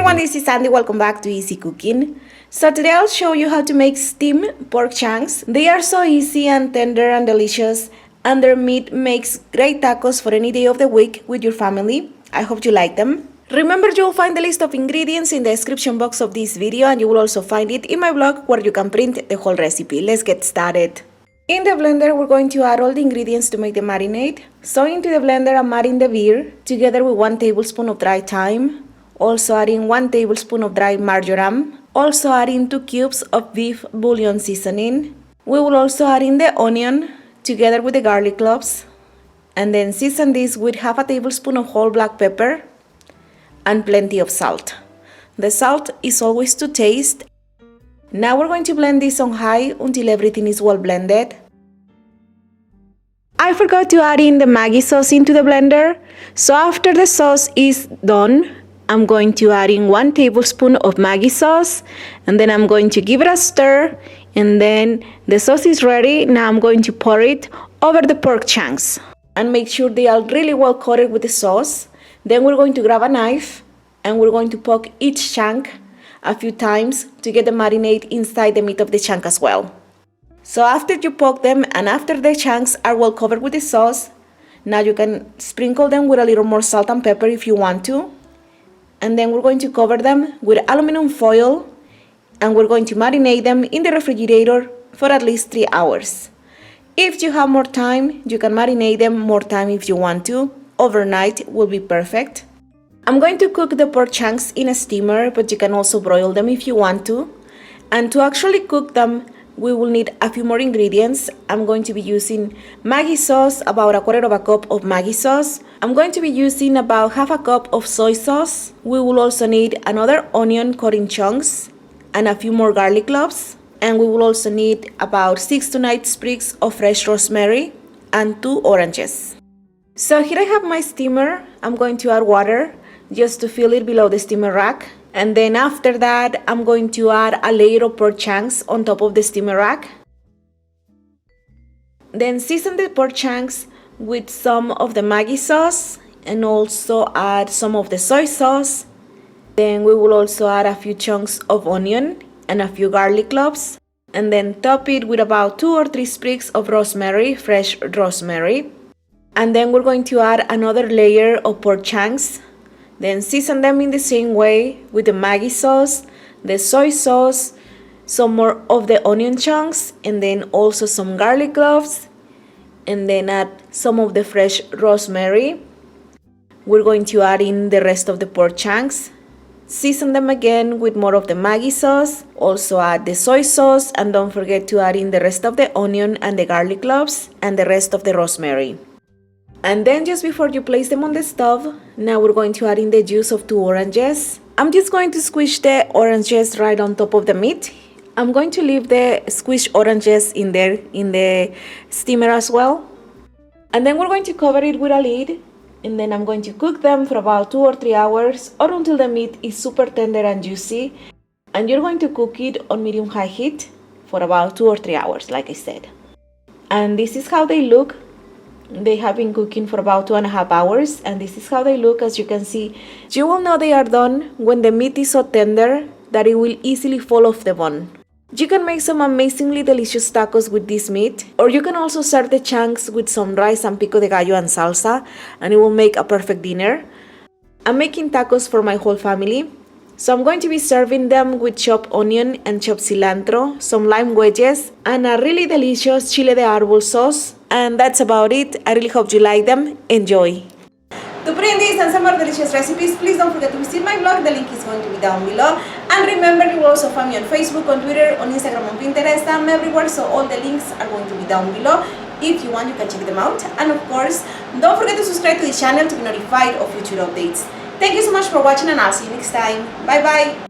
everyone, this is Sandy. Welcome back to Easy Cooking. So today I'll show you how to make steamed pork chunks. They are so easy and tender and delicious, and their meat makes great tacos for any day of the week with your family. I hope you like them. Remember, you'll find the list of ingredients in the description box of this video, and you will also find it in my blog where you can print the whole recipe. Let's get started. In the blender, we're going to add all the ingredients to make the marinade. So into the blender, I'm adding the beer together with 1 tablespoon of dry thyme. Also adding 1 tablespoon of dry marjoram. Also adding 2 cubes of beef bouillon seasoning. We will also add in the onion together with the garlic cloves. And then season this with half a tablespoon of whole black pepper and plenty of salt. The salt is always to taste. Now we're going to blend this on high until everything is well blended. I forgot to add in the Maggi sauce into the blender. So after the sauce is done, I'm going to add in 1 tablespoon of Maggi sauce, and then I'm going to give it a stir, and then the sauce is ready. Now I'm going to pour it over the pork chunks and make sure they are really well coated with the sauce. Then we're going to grab a knife and we're going to poke each chunk a few times to get the marinade inside the meat of the chunk as well. So after you poke them and after the chunks are well covered with the sauce, now you can sprinkle them with a little more salt and pepper if you want to. And then we're going to cover them with aluminum foil and we're going to marinate them in the refrigerator for at least 3 hours. If you have more time, you can marinate them more time if you want to. Overnight will be perfect. I'm going to cook the pork chunks in a steamer, but you can also broil them if you want to. And to actually cook them, we will need a few more ingredients. I'm going to be using Maggi sauce, about 1/4 cup of Maggi sauce. I'm going to be using about 1/2 cup of soy sauce. We will also need another onion cut in chunks and a few more garlic cloves. And we will also need about 6 to 9 sprigs of fresh rosemary and 2 oranges. So here I have my steamer. I'm going to add water just to fill it below the steamer rack. And then after that, I'm going to add a layer of pork chunks on top of the steamer rack. Then season the pork chunks with some of the Maggi sauce and also add some of the soy sauce. Then we will also add a few chunks of onion and a few garlic cloves. And then top it with about 2 or 3 sprigs of rosemary, fresh rosemary. And then we're going to add another layer of pork chunks. Then season them in the same way with the Maggi sauce, the soy sauce, some more of the onion chunks, and then also some garlic cloves, and then add some of the fresh rosemary. We're going to add in the rest of the pork chunks. Season them again with more of the Maggi sauce. Also add the soy sauce, and don't forget to add in the rest of the onion and the garlic cloves and the rest of the rosemary. And then just before you place them on the stove, now we're going to add in the juice of 2 oranges. I'm just going to squish the oranges right on top of the meat. I'm going to leave the squished oranges in there in the steamer as well. And then we're going to cover it with a lid. And then I'm going to cook them for about 2 or 3 hours or until the meat is super tender and juicy. And you're going to cook it on medium-high heat for about 2 or 3 hours, like I said. And this is how they look. They have been cooking for about 2.5 hours, and this is how they look. As you can see, you will know they are done when the meat is so tender that it will easily fall off the bone. You can make some amazingly delicious tacos with this meat, or you can also serve the chunks with some rice and pico de gallo and salsa, and it will make a perfect dinner. I'm making tacos for my whole family, so I'm going to be serving them with chopped onion and chopped cilantro, some lime wedges, and a really delicious chile de árbol sauce. And that's about it. I really hope you like them. Enjoy! To print these and some more delicious recipes, please don't forget to visit my blog. The link is going to be down below. And remember, you will also find me on Facebook, on Twitter, on Instagram, on Pinterest. I'm everywhere, so all the links are going to be down below. If you want, you can check them out. And of course, don't forget to subscribe to the channel to be notified of future updates. Thank you so much for watching, and I'll see you next time. Bye bye!